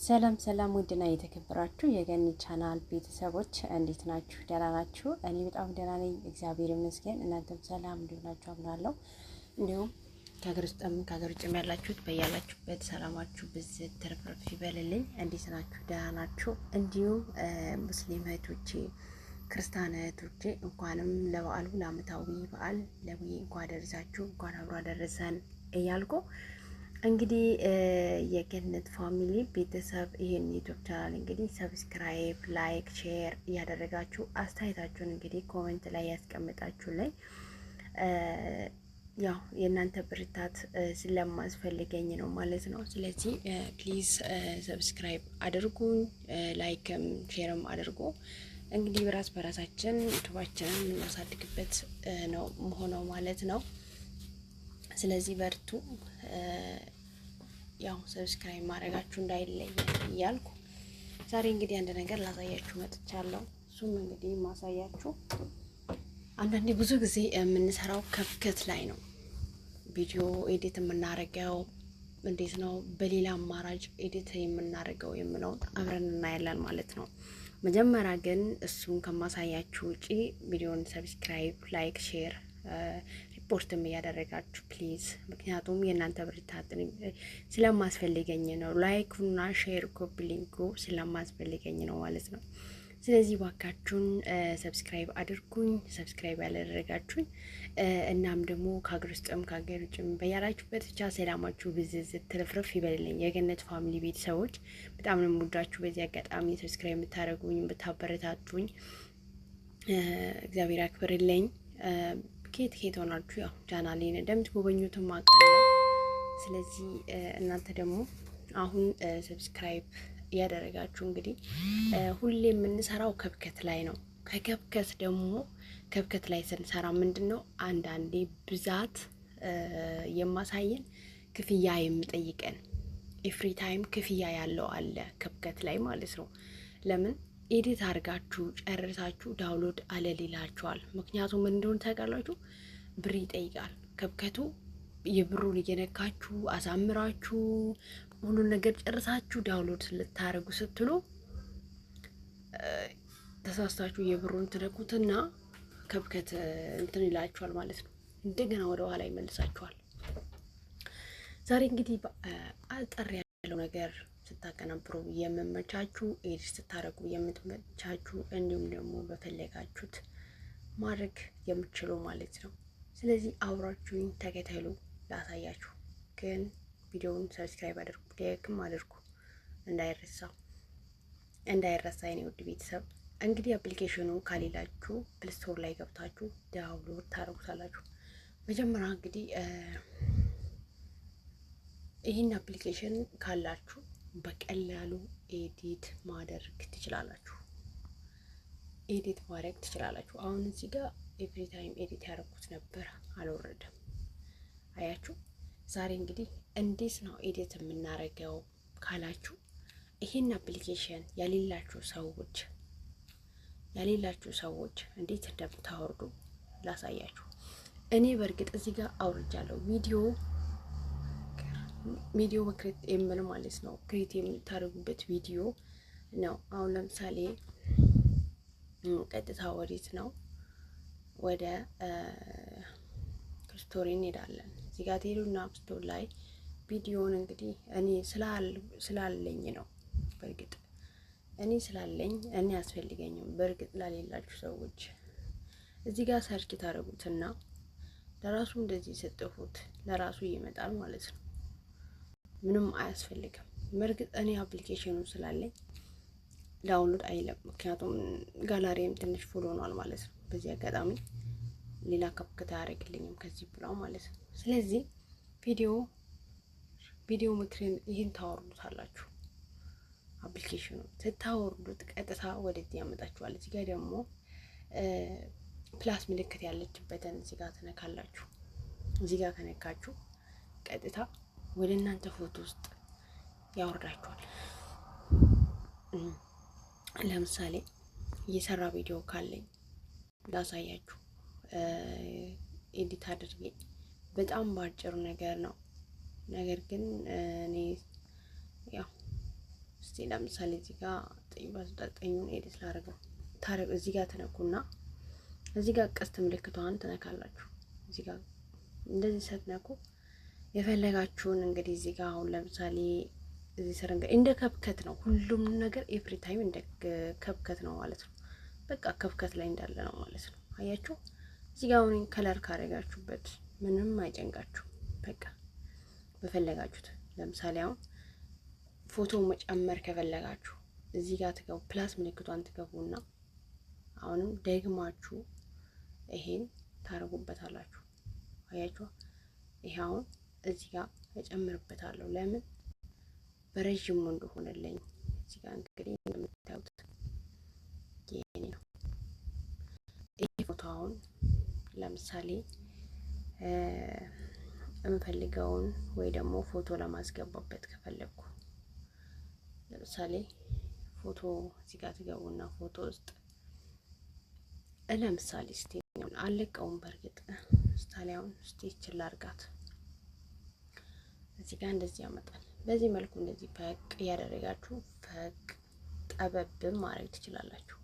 ሰላም ሰላም ውድና የተከበራችሁ የገኒ ቻናል ቤተሰቦች እንዴት ናችሁ? ደህና ናችሁ? እኔ በጣም ደህና ነኝ፣ እግዚአብሔር ይመስገን። እናንተም ሰላም እንዲሆናችሁ አምናለሁ። እንዲሁም ከሀገር ውስጥም ከሀገር ውጭም ያላችሁት በያላችሁበት ሰላማችሁ ብዝት ትርፍርፍ ይበልልኝ። እንዴት ናችሁ? ደህና ናችሁ? እንዲሁም ሙስሊም እህቶቼ ክርስቲያን እህቶቼ እንኳንም ለበዓሉ ለዓመታዊ በዓል ለቡዬ እንኳን አደረሳችሁ፣ እንኳን አብሮ አደረሰን እያልኩ እንግዲህ የገነት ፋሚሊ ቤተሰብ ይሄን ዩቲዩብ ቻናል እንግዲህ ሰብስክራይብ፣ ላይክ፣ ሼር እያደረጋችሁ አስተያየታችሁን እንግዲህ ኮሜንት ላይ ያስቀምጣችሁ ላይ ያው የእናንተ ብርታት ስለማስፈልገኝ ነው ማለት ነው። ስለዚህ ፕሊዝ ሰብስክራይብ አድርጉኝ፣ ላይክም ሼርም አድርጉ። እንግዲህ በራሳችን ዩቲዩባችንን የምናሳድግበት ነው መሆነው ማለት ነው። ስለዚህ በርቱ። ያው ሰብስክራይብ ማድረጋችሁ እንዳይለይ እያልኩ ዛሬ እንግዲህ አንድ ነገር ላሳያችሁ መጥቻለሁ። እሱም እንግዲህ ማሳያችሁ አንዳንዴ ብዙ ጊዜ የምንሰራው ከፍከት ላይ ነው። ቪዲዮ ኤዲት የምናደርገው እንዴት ነው፣ በሌላ አማራጭ ኤዲት የምናደርገው የምለውን አብረን እናያለን ማለት ነው። መጀመሪያ ግን እሱን ከማሳያችሁ ውጪ ቪዲዮን ሰብስክራይብ፣ ላይክ፣ ሼር ሪፖርትም እያደረጋችሁ ፕሊዝ፣ ምክንያቱም የእናንተ ብርታት ስለማስፈልገኝ ነው። ላይኩና ሼር ኮፒ ሊንኩ ስለማስፈልገኝ ነው ማለት ነው። ስለዚህ ባካችሁን ሰብስክራይብ አድርጉኝ፣ ሰብስክራይብ ያላደረጋችሁኝ። እናም ደግሞ ከሀገር ውስጥም ከሀገር ውጭም በያላችሁበት ብቻ ሰላማችሁ ብዝዝት ትርፍርፍ ይበልልኝ። የገነት ፋሚሊ ቤተሰቦች በጣም ነው የምወዳችሁ። በዚህ አጋጣሚ ሰብስክራይብ የምታደርጉኝ ብታበረታቱኝ እግዚአብሔር ያክብርልኝ። ከየት ሆናችሁ ያው ቻናሌን እንደምትጎበኙትም አውቃለሁ። ስለዚህ እናንተ ደግሞ አሁን ሰብስክራይብ እያደረጋችሁ እንግዲህ ሁሌ የምንሰራው ከብከት ላይ ነው። ከከብከት ደግሞ ከብከት ላይ ስንሰራ ምንድን ነው አንዳንዴ ብዛት የማሳየን ክፍያ የምጠይቀን ኤፍሪ ታይም ክፍያ ያለው አለ ከብከት ላይ ማለት ነው። ለምን ኤዲት አድርጋችሁ ጨርሳችሁ ዳውንሎድ አለሌላችኋል። ምክንያቱም ምን እንደሆነ ታውቃላችሁ? ብር ይጠይቃል። ከብከቱ የብሩን እየነካችሁ አሳምራችሁ ሁሉን ነገር ጨርሳችሁ ዳውንሎድ ልታደርጉ ስትሉ ተሳስታችሁ የብሩን ትነኩትና ከብከት እንትን ይላችኋል ማለት ነው። እንደገና ወደ ኋላ ይመልሳችኋል። ዛሬ እንግዲህ አጠር ያለው ነገር ስታቀናብሩ የምመቻችሁ ኤዲት ስታደርጉ የምትመቻችሁ እንዲሁም ደግሞ በፈለጋችሁት ማድረግ የምትችሉ ማለት ነው። ስለዚህ አብራችሁኝ ተከተሉ፣ ላሳያችሁ። ግን ቪዲዮውን ሰብስክራይብ አድርጉ፣ ላይክም አድርጉ እንዳይረሳ የኔ ውድ ቤተሰብ። እንግዲህ አፕሊኬሽኑ ካሌላችሁ ፕሌስቶር ላይ ገብታችሁ ዳውንሎድ ታደርጉታላችሁ። መጀመሪያ እንግዲህ ይህን አፕሊኬሽን ካላችሁ በቀላሉ ኤዲት ማድረግ ትችላላችሁ። አሁን እዚህ ጋር ኤቭሪ ታይም ኤዲት ያደረኩት ነበር፣ አልወረደም። አያችሁ። ዛሬ እንግዲህ እንዴት ነው ኤዲት የምናደርገው ካላችሁ ይሄን አፕሊኬሽን ያሌላችሁ ሰዎች እንዴት እንደምታወርዱ ላሳያችሁ። እኔ በእርግጥ እዚህ ጋር አውርጃለሁ። ቪዲዮ መክሬት የምል ማለት ነው። ክሬት የምታደርጉበት ቪዲዮ ነው። አሁን ለምሳሌ ቀጥታ ወዴት ነው? ወደ ስቶሪ እንሄዳለን። እዚህ ጋር ትሄዱና ስቶሪ ላይ ቪዲዮውን እንግዲህ እኔ ስላለኝ ነው። በእርግጥ እኔ ስላለኝ እኔ አያስፈልገኝም። በእርግጥ ላሌላችሁ ሰዎች እዚህ ጋር ሰርች ታደርጉትና ለራሱ እንደዚህ ስጥፉት ለራሱ ይመጣል ማለት ነው። ምንም አያስፈልግም። በእርግጥ እኔ አፕሊኬሽኑ ስላለኝ ዳውንሎድ አይለም፣ ምክንያቱም ጋላሪም ትንሽ ፉል ሆኗል ማለት ነው። በዚህ አጋጣሚ ሌላ ከፍከት አያደርግልኝም ከዚህ ብላው ማለት ነው። ስለዚህ ቪዲዮ ምክሬን ይህን ታወርዱታላችሁ። አፕሊኬሽኑ ስታወርዱት ቀጥታ ወደዚህ ያመጣችኋል። እዚህ ጋር ደግሞ ፕላስ ምልክት ያለችበትን እዚህ ጋር ትነካላችሁ። እዚህ ጋር ከነካችሁ ቀጥታ ወደ እናንተ ፎቶ ውስጥ ያወርዳችኋል። ለምሳሌ የሰራ ቪዲዮ ካለኝ ላሳያችሁ። ኤዲት አድርጌ በጣም ባጭሩ ነገር ነው። ነገር ግን እኔ ያው እስቲ ለምሳሌ እዚህ ጋር 9 ኤዲት ላደርገው ታረግ እዚህ ጋር ተነኩና እዚህ ጋር ቀስት ምልክቷን ትነካላችሁ። እዚህ ጋር እንደዚህ ስትነኩ የፈለጋችሁን እንግዲህ እዚህ ጋር አሁን ለምሳሌ እዚህ ስር እንደ ከብከት ነው ሁሉም ነገር ኤቭሪ ታይም እንደ ከብከት ነው ማለት ነው። በቃ ከብከት ላይ እንዳለ ነው ማለት ነው። አያችሁ እዚህ ጋር አሁን ከለር ካረጋችሁበት ምንም አይጨንቃችሁ። በቃ በፈለጋችሁት ለምሳሌ አሁን ፎቶ መጨመር ከፈለጋችሁ እዚህ ጋር ትገቡ ፕላስ ምልክቷን ትገቡና አሁንም ደግማችሁ ይሄን ታረጉበታላችሁ። አያችሁ ይሄ አሁን እዚህ ጋር እጨምርበታለሁ ለምን በረጅሙ እንደሆነልኝ። እዚህ ጋር እንግዲህ እንደምታዩት ይሄ ነው። ይሄ ፎቶ አሁን ለምሳሌ እንፈልገውን ወይ ደግሞ ፎቶ ለማስገባበት ከፈለኩ ለምሳሌ ፎቶ እዚህ ጋር ትገቡና ፎቶ ውስጥ ለምሳሌ እስቲ አለቀውም በርግጥ ስታሊያውን እስቲ ይችላል አርጋት እዚህ ጋር እንደዚህ ያመጣል። በዚህ መልኩ እንደዚህ ፈቅ ያደረጋችሁ ፈቅ ጠበብ ማድረግ ትችላላችሁ።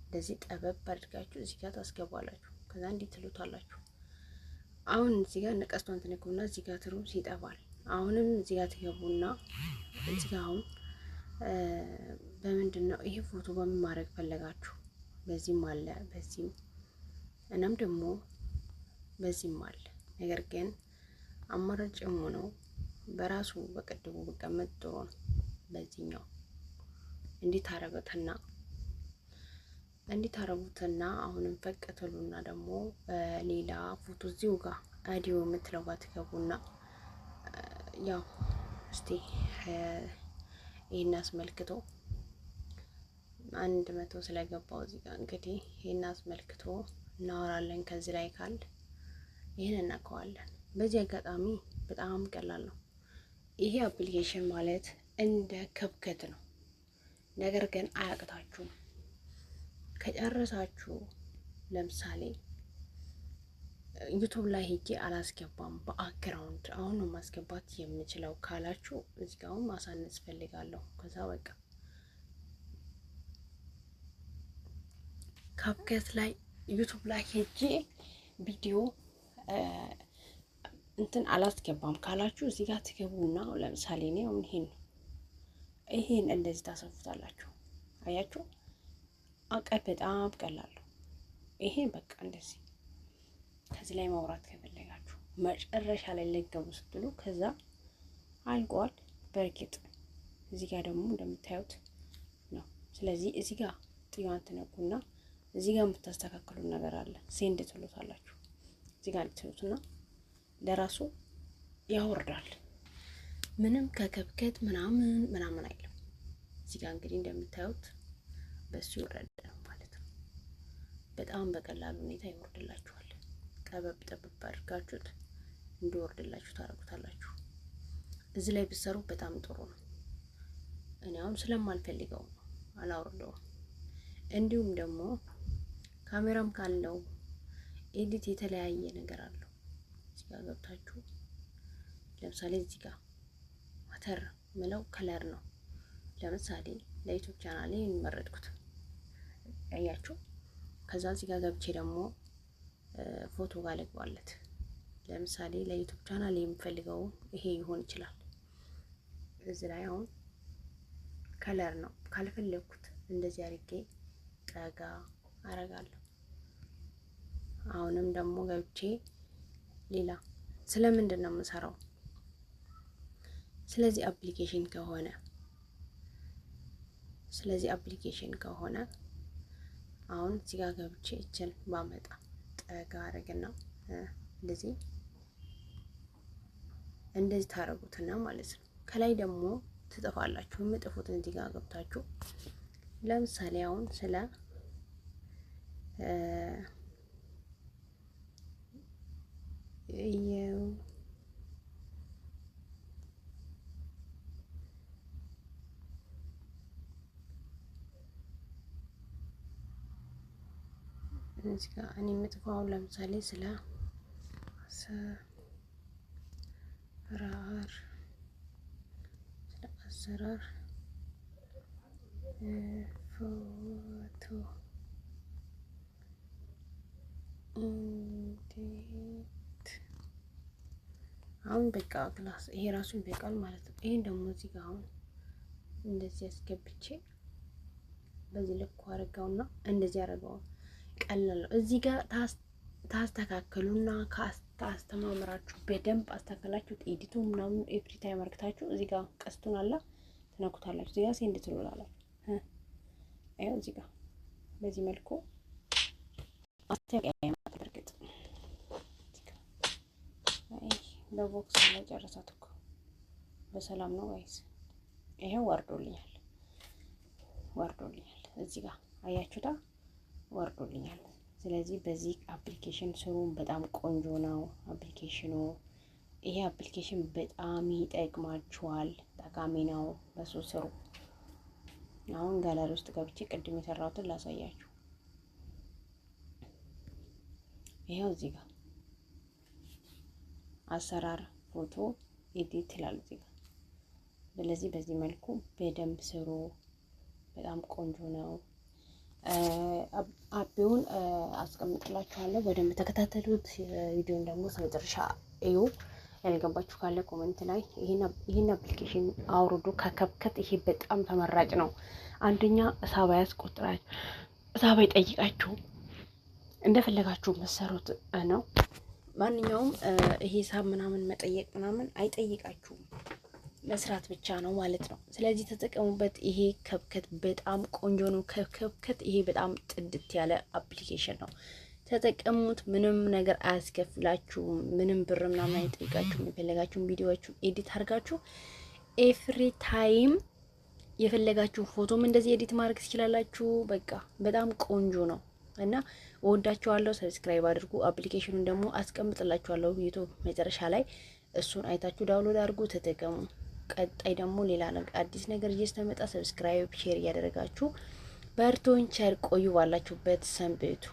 እንደዚህ ጠበብ አድርጋችሁ እዚህ ጋር ታስገባላችሁ። ከዛ እንዲህ ትሉታላችሁ። አሁን እዚህ ጋር ነቀስቷን ትነኩና እዚህ ጋር ትሩስ ይጠፋል። አሁንም እዚህ ጋር ትገቡና እዚህ ጋር አሁን በምንድነው ይሄ ፎቶ በምን ማድረግ ፈለጋችሁ? በዚህም አለ በዚህም እናም ደግሞ በዚህም አለ። ነገር ግን አማራጭ የሆነው በራሱ በቀድሞ በቀመጥ ጥሩ ነው። በዚህኛው እንዲህ ታረጉትና አሁንም ፈቀተሉና ደግሞ ሌላ ፎቶ እዚሁ ጋር አዲዮ የምትለው ጋር ትገቡና ያው እስቲ ይሄን አስመልክቶ 100 ስለገባው እዚህ ጋር እንግዲህ ይሄን አስመልክቶ እናወራለን። ከዚህ ላይ ካል ይሄን እናቀዋለን። በዚህ አጋጣሚ በጣም ቀላል ነው። ይሄ አፕሊኬሽን ማለት እንደ ከብከት ነው። ነገር ግን አያቅታችሁም። ከጨረሳችሁ ለምሳሌ ዩቲዩብ ላይ ሄጄ አላስገባም በአክራውንት አሁን ነው ማስገባት የምችለው ካላችሁ እዚህ ጋር ማሳነስ ፈልጋለሁ። ከዛ በቃ ካፕከት ላይ ዩቲዩብ ላይ ሄጄ ቪዲዮ እንትን አላስገባም ካላችሁ እዚህ ጋር ትገቡና ለምሳሌ ነው ይሄን እንደዚህ ታሰፉታላችሁ። አያችሁ አቀብ በጣም ቀላል ነው። ይሄን በቃ እንደዚህ ከዚህ ላይ ማውራት ከፈለጋችሁ መጨረሻ ላይ ለገቡ ስትሉ ከዛ አልቋል። በርግጥ እዚህ ጋር ደግሞ እንደምታዩት ነው። ስለዚህ እዚህ ጋር ጥያቄ ተነኩና እዚህ ጋር የምታስተካክሉ ነገር አለ። ሴንድ ትሉታላችሁ። እዚህ ጋር ትሉትና ለራሱ ያወርዳል። ምንም ከከብከት ምናምን አይልም። እዚህ ጋር እንግዲህ እንደምታዩት በሱ ይወርዳል ማለት ነው። በጣም በቀላሉ ሁኔታ ይወርድላችኋል። ጠበብ ጠበብ አድርጋችሁት እንዲወርድላችሁ ታረጉታላችሁ። እዚህ ላይ ብትሰሩ በጣም ጥሩ ነው። እኔ አሁን ስለማልፈልገው አላወርደውም። እንዲሁም ደግሞ ካሜራም ካለው ኤዲት የተለያየ ነገር አለው። እዚህ ጋር ገብታችሁ ለምሳሌ እዚህ ጋር ማተር ምለው ከለር ነው። ለምሳሌ ለዩቲዩብ ቻናሌ እንመረጥኩት ያያችሁ። ከዛ እዚህ ጋር ገብቼ ደግሞ ፎቶ ጋር ልግባለት። ለምሳሌ ለዩቲዩብ ቻናሌ የምፈልገው ይሄ ይሆን ይችላል። እዚህ ላይ አሁን ከለር ነው። ካልፈለኩት እንደዚህ አድርጌ ጠጋ አረጋለሁ። አሁንም ደግሞ ገብቼ ሌላ ስለምንድን ነው የምሰራው? ስለዚህ አፕሊኬሽን ከሆነ አሁን እዚህ ጋር ገብቼ እችን ባመጣ ጠጋ አረግና እንደዚህ ታረጉትና ማለት ነው። ከላይ ደግሞ ትጥፋላችሁ። የምጥፉትን እዚህ ጋር ገብታችሁ ለምሳሌ አሁን ስለ እዚህ ጋር እኔ የምጥፋው ለምሳሌ ስለ አሰራር ፎቶ እንዴት አሁን በቃ ክላስ ይሄ ራሱ ይበቃል ማለት ነው። ይሄን ደግሞ እዚህ ጋር አሁን እንደዚህ አስገብቼ በዚህ ልኩ አረጋውና እንደዚህ አረጋው ቀላል ነው። እዚህ ጋር ታስተካክሉና ካስተማምራችሁ በደንብ አስተካክላችሁ ኤዲቱ ምናምን ኤቭሪ ታይም አርግታችሁ እዚህ ጋር ቀስቱን አለ ትነኩታላችሁ። እዚህ ጋር ሴንድ ትሉላላችሁ። አይው እዚህ ጋር በዚህ መልኩ አስተካክያ ማድረግጥ በቦክስ ላይ ጨረሳት እኮ በሰላም ነው ጋይስ። ይሄው ወርዶልኛል እዚህ ጋር አያችሁታ ወርዶልኛል። ስለዚህ በዚህ አፕሊኬሽን ስሩ። በጣም ቆንጆ ነው አፕሊኬሽኑ። ይሄ አፕሊኬሽን በጣም ይጠቅማችኋል፣ ጠቃሚ ነው። በሱ ስሩ። አሁን ጋላሪ ውስጥ ገብቼ ቅድም የሰራሁትን ላሳያችሁ። ይሄው እዚህ ጋር አሰራር ፎቶ ኤዲት ይላል እዚህ ጋር። ስለዚህ በዚህ መልኩ በደንብ ስሩ። በጣም ቆንጆ ነው። አፕውን አስቀምጥላችኋለሁ። በደንብ ተከታተሉት። ቪዲዮን ደግሞ መጨረሻ እዩ። ያልገባችሁ ካለ ኮሜንት ላይ ይሄን አፕሊኬሽን አውርዱ ከከብከት። ይሄ በጣም ተመራጭ ነው። አንደኛ ሳባ ያስቆጥራችሁ፣ ሳባ ይጠይቃችሁ፣ እንደፈለጋችሁ መሰሩት ነው። ማንኛውም ይሄ ሳብ ምናምን መጠየቅ ምናምን አይጠይቃችሁም፣ መስራት ብቻ ነው ማለት ነው። ስለዚህ ተጠቀሙበት። ይሄ ከብከት በጣም ቆንጆ ነው። ከብከት ይሄ በጣም ጥድት ያለ አፕሊኬሽን ነው። ተጠቀሙት። ምንም ነገር አያስከፍላችሁም። ምንም ብር ምናምን አይጠይቃችሁም። የፈለጋችሁን ቪዲዮዎቹን ኤዲት አድርጋችሁ ኤቭሪ ታይም የፈለጋችሁ ፎቶም እንደዚህ ኤዲት ማድረግ ትችላላችሁ። በቃ በጣም ቆንጆ ነው እና እወዳችኋለሁ። ሰብስክራይብ አድርጉ። አፕሊኬሽኑን ደግሞ አስቀምጥላችኋለሁ ዩቲዩብ መጨረሻ ላይ። እሱን አይታችሁ ዳውንሎድ አድርጉ፣ ተጠቀሙ። ቀጣይ ደግሞ ሌላ ነገር አዲስ ነገር እየስተመጣ ሰብስክራይብ ሼር እያደረጋችሁ በርቶን ቸር ቆዩ። ባላችሁበት ሰንብቱ።